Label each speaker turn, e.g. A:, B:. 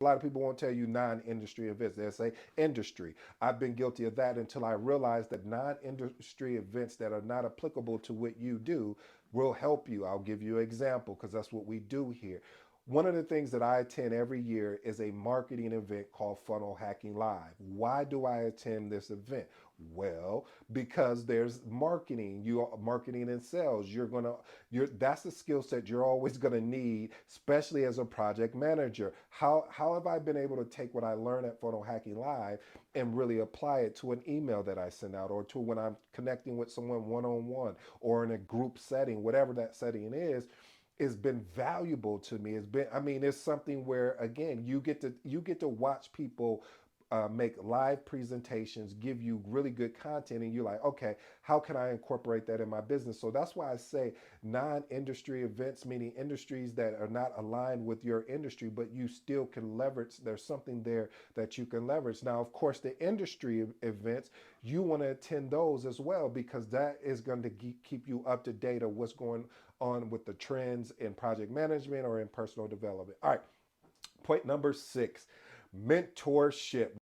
A: A lot of people won't tell you non-industry events. They'll say industry. I've been guilty of that until I realized that non-industry events that are not applicable to what you do will help you. I'll give you an example because that's what we do here. One of the things that I attend every year is a marketing event called Funnel Hacking Live. Why do I attend this event? Well, because there's marketing. You are marketing and sales. You're that's a skill set you're always gonna need, especially as a project manager. How have I been able to take what I learned at Funnel Hacking Live and really apply it to an email that I send out, or to when I'm connecting with someone one on one, or in a group setting, whatever that setting is? It's been valuable to me. It's been, I mean, it's something where again you get to watch people make live presentations, give you really good content, and you're like, okay, how can I incorporate that in my business? So that's why I say non-industry events, meaning industries that are not aligned with your industry, but you still can leverage. There's something there that you can leverage. Now, of course, the industry events, you want to attend those as well because that is going to keep you up to date of what's going on with the trends in project management or in personal development. All right, point number 6, mentorship.